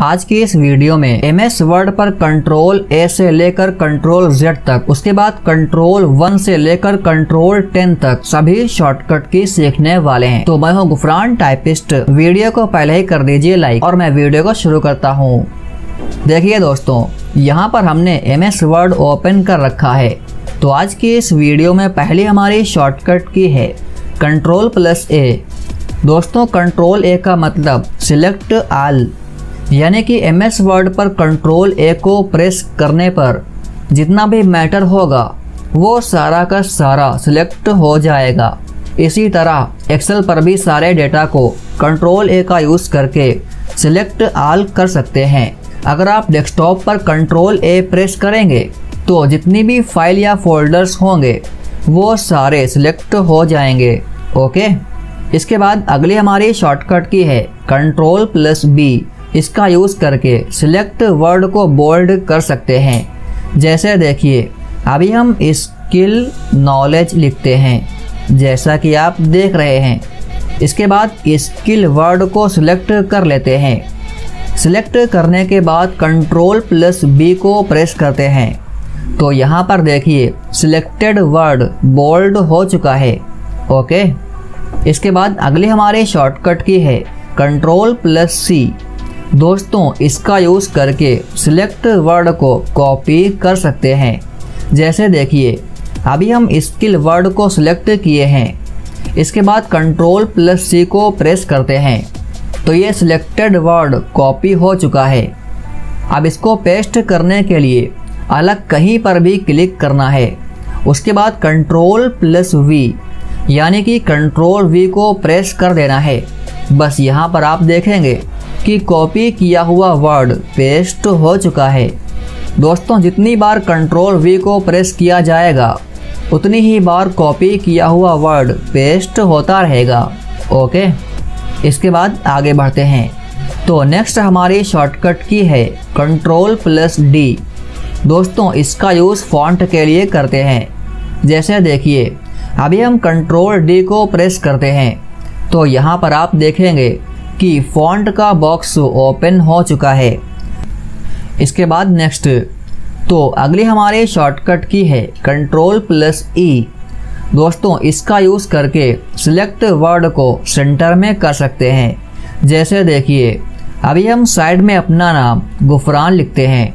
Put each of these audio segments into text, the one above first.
आज की इस वीडियो में MS वर्ड पर कंट्रोल A से लेकर कंट्रोल Z तक, उसके बाद कंट्रोल 1 से लेकर कंट्रोल 10 तक सभी शॉर्टकट की सीखने वाले हैं। तो मैं हूं गुफरान टाइपिस्ट। वीडियो को पहले ही कर दीजिए लाइक और मैं वीडियो को शुरू करता हूं। देखिए दोस्तों, यहाँ पर हमने MS वर्ड ओपन कर रखा है। तो आज की इस वीडियो में पहली हमारी शॉर्टकट की है Ctrl+A। दोस्तों, कंट्रोल A का मतलब सिलेक्ट ऑल, यानी कि MS वर्ड पर कंट्रोल A को प्रेस करने पर जितना भी मैटर होगा वो सारा का सारा सिलेक्ट हो जाएगा। इसी तरह एक्सेल पर भी सारे डेटा को कंट्रोल A का यूज़ करके सिलेक्ट ऑल कर सकते हैं। अगर आप डेस्कटॉप पर कंट्रोल A प्रेस करेंगे तो जितनी भी फाइल या फोल्डर्स होंगे वो सारे सिलेक्ट हो जाएंगे। ओके, इसके बाद अगली हमारी शॉर्टकट की है Ctrl+B। इसका यूज़ करके सिलेक्ट वर्ड को बोल्ड कर सकते हैं। जैसे देखिए, अभी हम स्किल नॉलेज लिखते हैं जैसा कि आप देख रहे हैं। इसके बाद स्किल वर्ड को सिलेक्ट कर लेते हैं। सिलेक्ट करने के बाद Ctrl+B को प्रेस करते हैं तो यहाँ पर देखिए सिलेक्टेड वर्ड बोल्ड हो चुका है। ओके, इसके बाद अगली हमारी शॉर्टकट की है Ctrl+C। दोस्तों, इसका यूज़ करके सिलेक्ट वर्ड को कॉपी कर सकते हैं। जैसे देखिए, अभी हम स्किल वर्ड को सिलेक्ट किए हैं। इसके बाद Ctrl+C को प्रेस करते हैं तो ये सिलेक्टेड वर्ड कॉपी हो चुका है। अब इसको पेस्ट करने के लिए अलग कहीं पर भी क्लिक करना है। उसके बाद Ctrl+V, यानी कि Ctrl+V को प्रेस कर देना है। बस यहाँ पर आप देखेंगे कि कॉपी किया हुआ वर्ड पेस्ट हो चुका है। दोस्तों, जितनी बार Ctrl+V को प्रेस किया जाएगा उतनी ही बार कॉपी किया हुआ वर्ड पेस्ट होता रहेगा। ओके, इसके बाद आगे बढ़ते हैं। तो नेक्स्ट हमारी शॉर्टकट की है Ctrl+D। दोस्तों, इसका यूज़ फॉन्ट के लिए करते हैं। जैसे देखिए, अभी हम Ctrl+D को प्रेस करते हैं तो यहाँ पर आप देखेंगे कि फॉन्ट का बॉक्स ओपन हो चुका है। इसके बाद नेक्स्ट, तो अगली हमारी शॉर्टकट की है Ctrl+E। दोस्तों, इसका यूज़ करके सिलेक्ट वर्ड को सेंटर में कर सकते हैं। जैसे देखिए, अभी हम साइड में अपना नाम गुफरान लिखते हैं।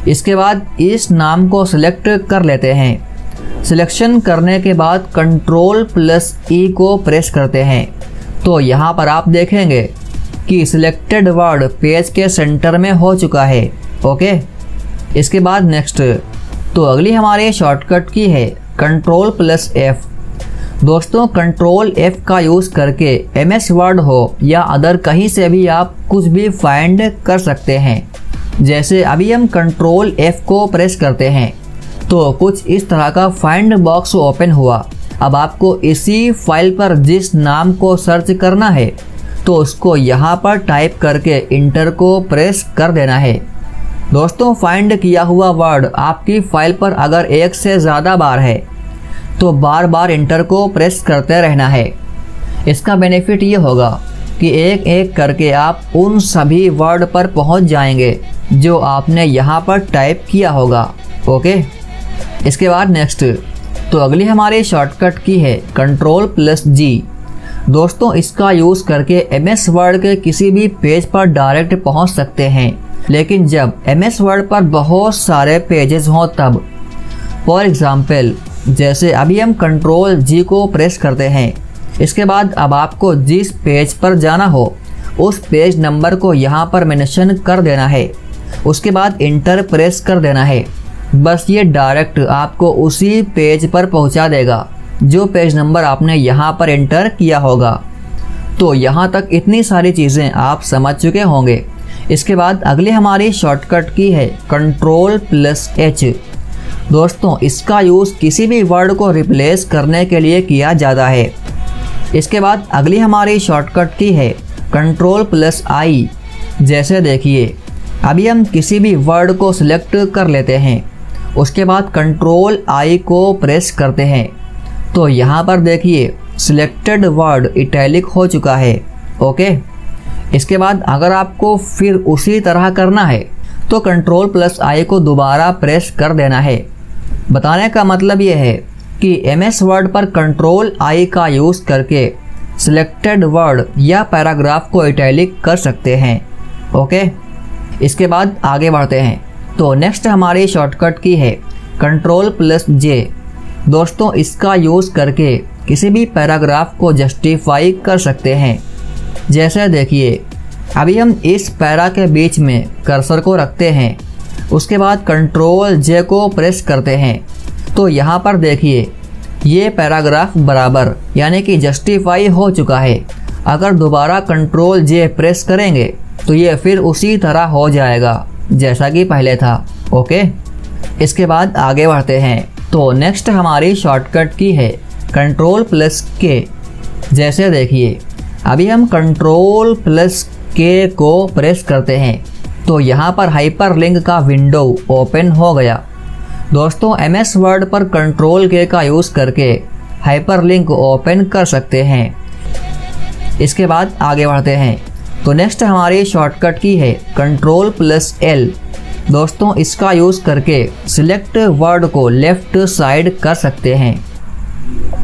इसके बाद इस नाम को सिलेक्ट कर लेते हैं। सिलेक्शन करने के बाद Ctrl+E को प्रेस करते हैं तो यहाँ पर आप देखेंगे कि सिलेक्टेड वर्ड पेज के सेंटर में हो चुका है। ओके, इसके बाद नेक्स्ट, तो अगली हमारी शॉर्टकट की है Ctrl+F। दोस्तों, Ctrl+F का यूज़ करके MS वर्ड हो या अदर कहीं से भी आप कुछ भी फाइंड कर सकते हैं। जैसे अभी हम Ctrl+F को प्रेस करते हैं तो कुछ इस तरह का फाइंड बॉक्स ओपन हुआ। अब आपको इसी फाइल पर जिस नाम को सर्च करना है तो उसको यहाँ पर टाइप करके इंटर को प्रेस कर देना है। दोस्तों, फाइंड किया हुआ वर्ड आपकी फाइल पर अगर एक से ज़्यादा बार है तो बार बार इंटर को प्रेस करते रहना है। इसका बेनिफिट ये होगा कि एक एक करके आप उन सभी वर्ड पर पहुँच जाएंगे जो आपने यहाँ पर टाइप किया होगा। ओके, इसके बाद नेक्स्ट, तो अगली हमारी शॉर्टकट की है Ctrl+G। दोस्तों, इसका यूज़ करके MS वर्ड के किसी भी पेज पर डायरेक्ट पहुंच सकते हैं। लेकिन जब MS वर्ड पर बहुत सारे पेजेस हों तब, फॉर एग्जाम्पल, जैसे अभी हम Ctrl+G को प्रेस करते हैं। इसके बाद अब आपको जिस पेज पर जाना हो उस पेज नंबर को यहाँ पर मेंशन कर देना है। उसके बाद इंटर प्रेस कर देना है। बस ये डायरेक्ट आपको उसी पेज पर पहुंचा देगा जो पेज नंबर आपने यहाँ पर एंटर किया होगा। तो यहाँ तक इतनी सारी चीज़ें आप समझ चुके होंगे। इसके बाद अगली हमारी शॉर्टकट की है Ctrl+H। दोस्तों, इसका यूज़ किसी भी वर्ड को रिप्लेस करने के लिए किया जाता है। इसके बाद अगली हमारी शॉर्टकट की है Ctrl+I। जैसे देखिए, अभी हम किसी भी वर्ड को सिलेक्ट कर लेते हैं। उसके बाद Ctrl+I को प्रेस करते हैं तो यहाँ पर देखिए सिलेक्टेड वर्ड इटैलिक हो चुका है। ओके, इसके बाद अगर आपको फिर उसी तरह करना है तो कंट्रोल प्लस आई को दोबारा प्रेस कर देना है। बताने का मतलब यह है कि MS वर्ड पर कंट्रोल आई का यूज़ करके सिलेक्टेड वर्ड या पैराग्राफ को इटैलिक कर सकते हैं। ओके, इसके बाद आगे बढ़ते हैं। तो नेक्स्ट हमारी शॉर्टकट की है कंट्रोल प्लस J। दोस्तों, इसका यूज़ करके किसी भी पैराग्राफ को जस्टिफाई कर सकते हैं। जैसे देखिए, अभी हम इस पैरा के बीच में कर्सर को रखते हैं, उसके बाद कंट्रोल J को प्रेस करते हैं, तो यहाँ पर देखिए ये पैराग्राफ बराबर यानी कि जस्टिफाई हो चुका है। अगर दोबारा कंट्रोल J प्रेस करेंगे तो ये फिर उसी तरह हो जाएगा जैसा कि पहले था। ओके, इसके बाद आगे बढ़ते हैं। तो नेक्स्ट हमारी शॉर्टकट की है कंट्रोल प्लस K। जैसे देखिए, अभी हम कंट्रोल प्लस K को प्रेस करते हैं तो यहाँ पर हाइपरलिंक का विंडो ओपन हो गया। दोस्तों, MS वर्ड पर कंट्रोल K का यूज़ करके हाइपरलिंक ओपन कर सकते हैं। इसके बाद आगे बढ़ते हैं। तो नेक्स्ट हमारी शॉर्टकट की है कंट्रोल प्लस L। दोस्तों, इसका यूज़ करके सिलेक्ट वर्ड को लेफ्ट साइड कर सकते हैं।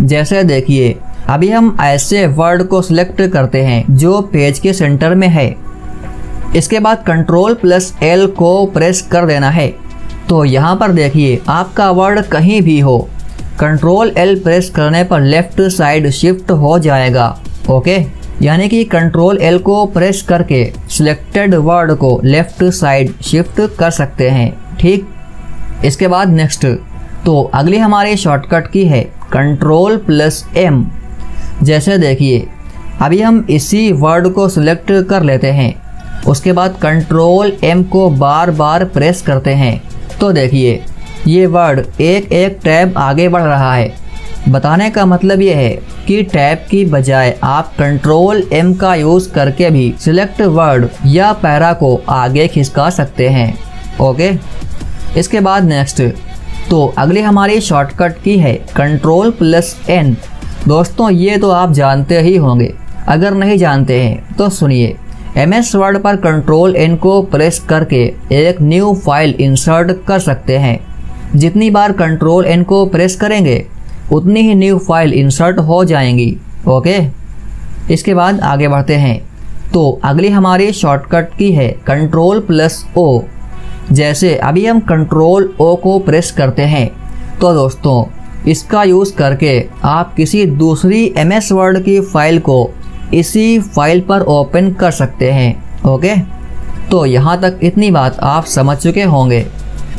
जैसे देखिए, अभी हम ऐसे वर्ड को सिलेक्ट करते हैं जो पेज के सेंटर में है। इसके बाद कंट्रोल प्लस L को प्रेस कर देना है। तो यहाँ पर देखिए आपका वर्ड कहीं भी हो, कंट्रोल L प्रेस करने पर लेफ्ट साइड शिफ्ट हो जाएगा। ओके, यानी कि कंट्रोल L को प्रेस करके सिलेक्टेड वर्ड को लेफ्ट साइड शिफ्ट कर सकते हैं। ठीक, इसके बाद नेक्स्ट, तो अगली हमारी शॉर्टकट की है कंट्रोल प्लस M। जैसे देखिए, अभी हम इसी वर्ड को सिलेक्ट कर लेते हैं, उसके बाद कंट्रोल M को बार बार प्रेस करते हैं, तो देखिए ये वर्ड एक एक टैब आगे बढ़ रहा है। बताने का मतलब ये है कि टैब की बजाय आप कंट्रोल M का यूज़ करके भी सिलेक्ट वर्ड या पैरा को आगे खिसका सकते हैं। ओके, इसके बाद नेक्स्ट, तो अगली हमारी शॉर्टकट की है कंट्रोल प्लस N। दोस्तों, ये तो आप जानते ही होंगे, अगर नहीं जानते हैं तो सुनिए। MS वर्ड पर कंट्रोल N को प्रेस करके एक न्यू फाइल इंसर्ट कर सकते हैं। जितनी बार कंट्रोल N को प्रेस करेंगे उतनी ही न्यू फाइल इंसर्ट हो जाएंगी। ओके, इसके बाद आगे बढ़ते हैं। तो अगली हमारी शॉर्टकट की है कंट्रोल प्लस O। जैसे अभी हम कंट्रोल O को प्रेस करते हैं तो दोस्तों, इसका यूज़ करके आप किसी दूसरी MS वर्ड की फाइल को इसी फाइल पर ओपन कर सकते हैं। ओके, तो यहाँ तक इतनी बात आप समझ चुके होंगे।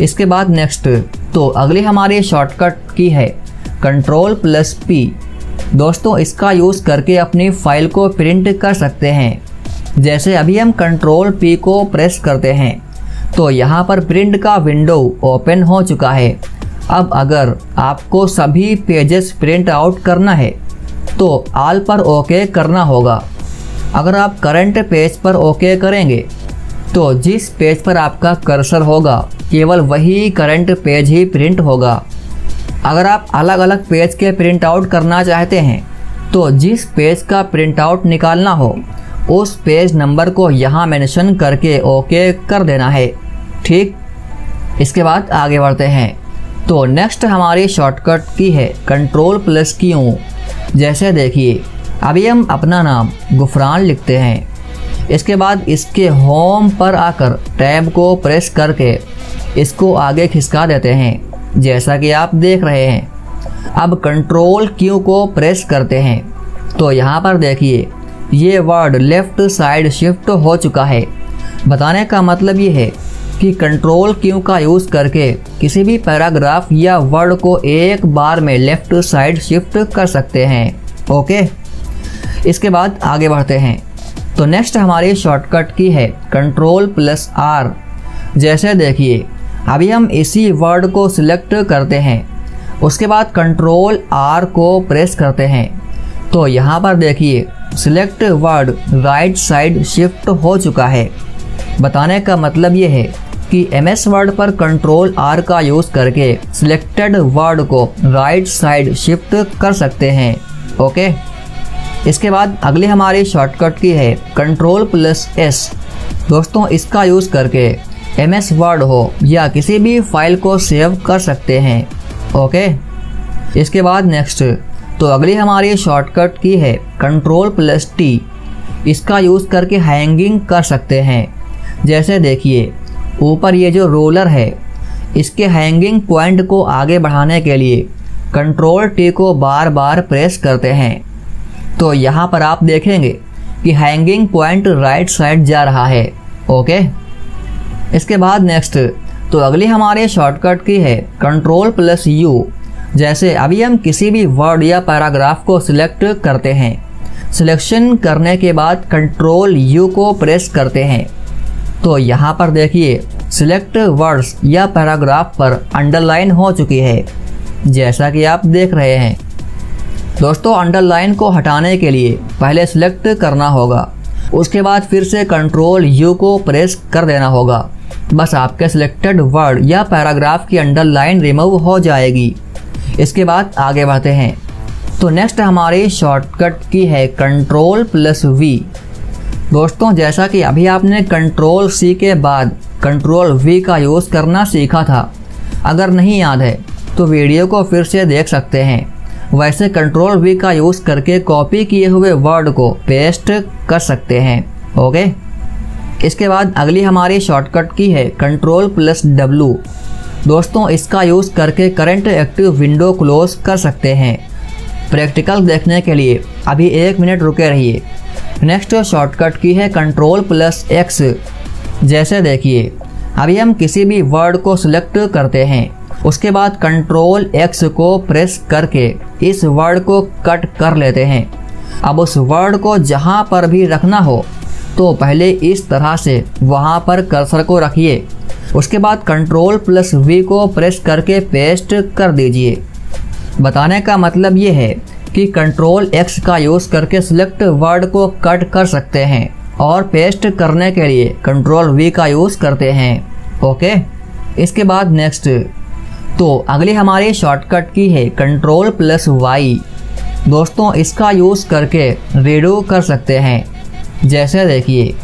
इसके बाद नेक्स्ट, तो अगली हमारी शॉर्टकट की है कंट्रोल प्लस P। दोस्तों, इसका यूज़ करके अपनी फाइल को प्रिंट कर सकते हैं। जैसे अभी हम कंट्रोल P को प्रेस करते हैं तो यहाँ पर प्रिंट का विंडो ओपन हो चुका है। अब अगर आपको सभी पेजेस प्रिंट आउट करना है तो ऑल पर ओके करना होगा। अगर आप करंट पेज पर ओके करेंगे तो जिस पेज पर आपका कर्सर होगा केवल वही करंट पेज ही प्रिंट होगा। अगर आप अलग अलग पेज के प्रिंट आउट करना चाहते हैं तो जिस पेज का प्रिंट आउट निकालना हो उस पेज नंबर को यहाँ मेंशन करके ओके कर देना है। ठीक, इसके बाद आगे बढ़ते हैं। तो नेक्स्ट हमारी शॉर्टकट की है कंट्रोल प्लस Q। जैसे देखिए, अभी हम अपना नाम गुफरान लिखते हैं, इसके बाद इसके होम पर आकर टैब को प्रेस करके इसको आगे खिसका देते हैं, जैसा कि आप देख रहे हैं। अब कंट्रोल Q को प्रेस करते हैं तो यहाँ पर देखिए ये वर्ड लेफ्ट साइड शिफ्ट हो चुका है। बताने का मतलब ये है कि कंट्रोल Q का यूज़ करके किसी भी पैराग्राफ या वर्ड को एक बार में लेफ्ट साइड शिफ्ट कर सकते हैं। ओके, इसके बाद आगे बढ़ते हैं। तो नेक्स्ट हमारी शॉर्टकट की है कंट्रोल प्लस R। जैसे देखिए, अभी हम इसी वर्ड को सिलेक्ट करते हैं, उसके बाद कंट्रोल R को प्रेस करते हैं तो यहाँ पर देखिए select word right side shift हो चुका है। बताने का मतलब ये है कि MS वर्ड पर कंट्रोल R का यूज़ करके सिलेक्टेड वर्ड को राइट साइड शिफ्ट कर सकते हैं। ओके, इसके बाद अगली हमारी शॉर्टकट की है Ctrl+S। दोस्तों इसका यूज़ करके MS वर्ड हो या किसी भी फाइल को सेव कर सकते हैं। ओके, इसके बाद नेक्स्ट तो अगली हमारी शॉर्टकट की है Ctrl+T। इसका यूज़ करके हैंगिंग कर सकते हैं। जैसे देखिए ऊपर ये जो रोलर है, इसके हैंगिंग पॉइंट को आगे बढ़ाने के लिए Ctrl+T को बार बार प्रेस करते हैं तो यहाँ पर आप देखेंगे कि हैंगिंग पॉइंट राइट साइड जा रहा है। ओके, इसके बाद नेक्स्ट तो अगली हमारे शॉर्टकट की है Ctrl+U। जैसे अभी हम किसी भी वर्ड या पैराग्राफ को सिलेक्ट करते हैं, सिलेक्शन करने के बाद Ctrl+U को प्रेस करते हैं तो यहाँ पर देखिए सिलेक्ट वर्ड्स या पैराग्राफ पर अंडरलाइन हो चुकी है, जैसा कि आप देख रहे हैं। दोस्तों अंडरलाइन को हटाने के लिए पहले सिलेक्ट करना होगा, उसके बाद फिर से Ctrl+U को प्रेस कर देना होगा। बस आपके सिलेक्टेड वर्ड या पैराग्राफ की अंडरलाइन रिमूव हो जाएगी। इसके बाद आगे बढ़ते हैं तो नेक्स्ट हमारी शॉर्टकट की है Ctrl+V। दोस्तों जैसा कि अभी आपने Ctrl+C के बाद Ctrl+V का यूज़ करना सीखा था, अगर नहीं याद है तो वीडियो को फिर से देख सकते हैं। वैसे Ctrl+V का यूज़ करके कॉपी किए हुए वर्ड को पेस्ट कर सकते हैं। ओके, इसके बाद अगली हमारी शॉर्टकट की है Ctrl+W। दोस्तों इसका यूज़ करके करंट एक्टिव विंडो क्लोज कर सकते हैं। प्रैक्टिकल देखने के लिए अभी 1 मिनट रुके रहिए। नेक्स्ट शॉर्टकट की है Ctrl+X। जैसे देखिए अभी हम किसी भी वर्ड को सिलेक्ट करते हैं, उसके बाद Ctrl+X को प्रेस करके इस वर्ड को कट कर लेते हैं। अब उस वर्ड को जहां पर भी रखना हो तो पहले इस तरह से वहां पर कर्सर को रखिए, उसके बाद Ctrl+V को प्रेस करके पेस्ट कर दीजिए। बताने का मतलब ये है कि Ctrl+X का यूज़ करके सिलेक्ट वर्ड को कट कर सकते हैं और पेस्ट करने के लिए Ctrl+V का यूज़ करते हैं। ओके, इसके बाद नेक्स्ट तो अगली हमारी शॉर्टकट की है Ctrl+Y। दोस्तों इसका यूज़ करके रीडू कर सकते हैं। जैसे देखिए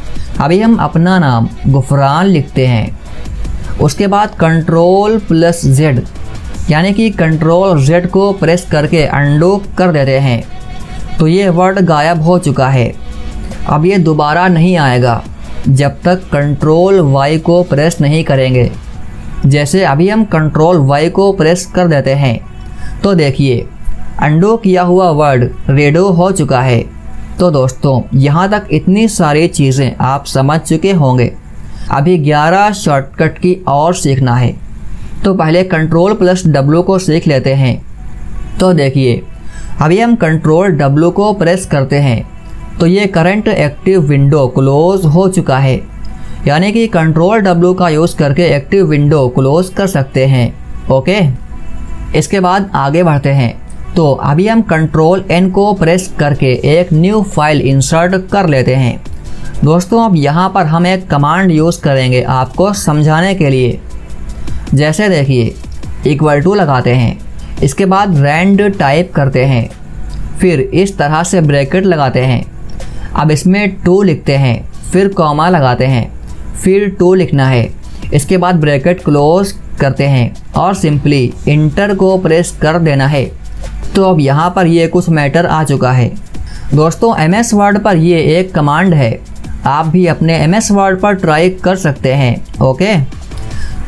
अभी हम अपना नाम गुफरान लिखते हैं, उसके बाद Ctrl+Z यानी कि Ctrl+Z को प्रेस करके अंडू कर देते हैं तो ये वर्ड गायब हो चुका है। अब ये दोबारा नहीं आएगा जब तक Ctrl+Y को प्रेस नहीं करेंगे। जैसे अभी हम Ctrl+Y को प्रेस कर देते हैं तो देखिए अंडू किया हुआ वर्ड रीडू हो चुका है। तो दोस्तों यहाँ तक इतनी सारी चीज़ें आप समझ चुके होंगे। अभी 11 शॉर्टकट की और सीखना है तो पहले Ctrl+W को सीख लेते हैं। तो देखिए अभी हम Ctrl+W को प्रेस करते हैं तो ये करंट एक्टिव विंडो क्लोज हो चुका है, यानी कि Ctrl+W का यूज़ करके एक्टिव विंडो क्लोज कर सकते हैं। ओके, इसके बाद आगे बढ़ते हैं तो अभी हम Ctrl+N को प्रेस करके एक न्यू फाइल इंसर्ट कर लेते हैं। दोस्तों अब यहाँ पर हम एक कमांड यूज़ करेंगे आपको समझाने के लिए। जैसे देखिए =, लगाते हैं, इसके बाद रैंड टाइप करते हैं, फिर इस तरह से ब्रैकेट लगाते हैं। अब इसमें 2 लिखते हैं, फिर कॉमा लगाते हैं, फिर 2 लिखना है, इसके बाद ब्रैकेट क्लोज करते हैं और सिंपली इंटर को प्रेस कर देना है। तो अब यहाँ पर ये कुछ मैटर आ चुका है। दोस्तों MS वर्ड पर ये एक कमांड है, आप भी अपने MS वर्ड पर ट्राई कर सकते हैं। ओके,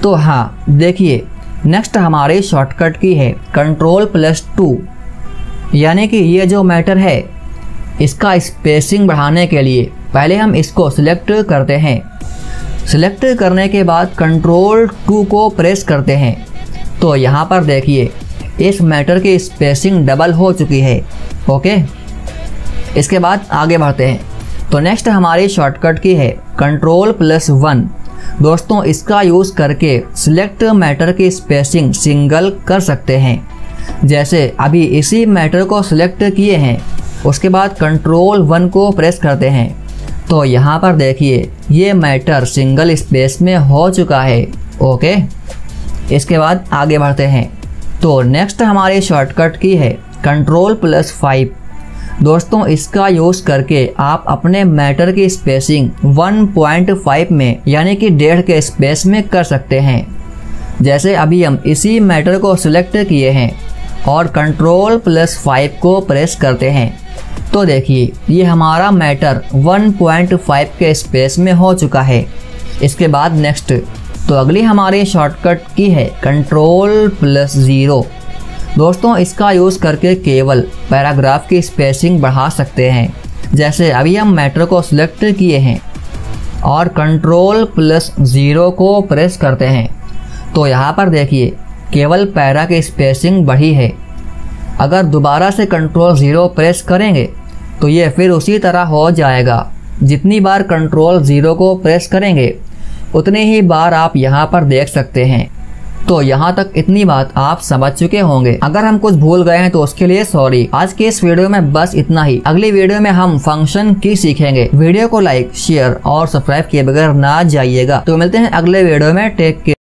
तो हाँ देखिए नेक्स्ट हमारी शॉर्टकट की है Ctrl+2, यानी कि ये जो मैटर है इसका स्पेसिंग बढ़ाने के लिए पहले हम इसको सिलेक्ट करते हैं। सिलेक्ट करने के बाद Ctrl+2 को प्रेस करते हैं तो यहाँ पर देखिए इस मैटर की स्पेसिंग डबल हो चुकी है। ओके, इसके बाद आगे बढ़ते हैं तो नेक्स्ट हमारी शॉर्टकट की है Ctrl+1। दोस्तों इसका यूज़ करके सिलेक्ट मैटर की स्पेसिंग सिंगल कर सकते हैं। जैसे अभी इसी मैटर को सिलेक्ट किए हैं, उसके बाद Ctrl+1 को प्रेस करते हैं तो यहाँ पर देखिए ये मैटर सिंगल स्पेस में हो चुका है। ओके, इसके बाद आगे बढ़ते हैं तो नेक्स्ट हमारी शॉर्टकट की है Ctrl+5। दोस्तों इसका यूज करके आप अपने मैटर की स्पेसिंग 1.5 में यानी कि 1.5 के स्पेस में कर सकते हैं। जैसे अभी हम इसी मैटर को सिलेक्ट किए हैं और Ctrl+5 को प्रेस करते हैं तो देखिए ये हमारा मैटर 1.5 के स्पेस में हो चुका है। इसके बाद नेक्स्ट, तो अगली हमारी शॉर्टकट की है Ctrl+0। दोस्तों इसका यूज़ करके केवल पैराग्राफ की स्पेसिंग बढ़ा सकते हैं। जैसे अभी हम मैटर को सिलेक्ट किए हैं और Ctrl+0 को प्रेस करते हैं तो यहाँ पर देखिए केवल पैरा की स्पेसिंग बढ़ी है। अगर दोबारा से Ctrl+0 प्रेस करेंगे तो ये फिर उसी तरह हो जाएगा। जितनी बार Ctrl+0 को प्रेस करेंगे उतनी ही बार आप यहाँ पर देख सकते हैं। तो यहाँ तक इतनी बात आप समझ चुके होंगे। अगर हम कुछ भूल गए हैं तो उसके लिए सॉरी। आज के इस वीडियो में बस इतना ही। अगली वीडियो में हम फंक्शन की सीखेंगे। वीडियो को लाइक, शेयर और सब्सक्राइब किए बगैर ना जाइएगा। तो मिलते हैं अगले वीडियो में। Take care.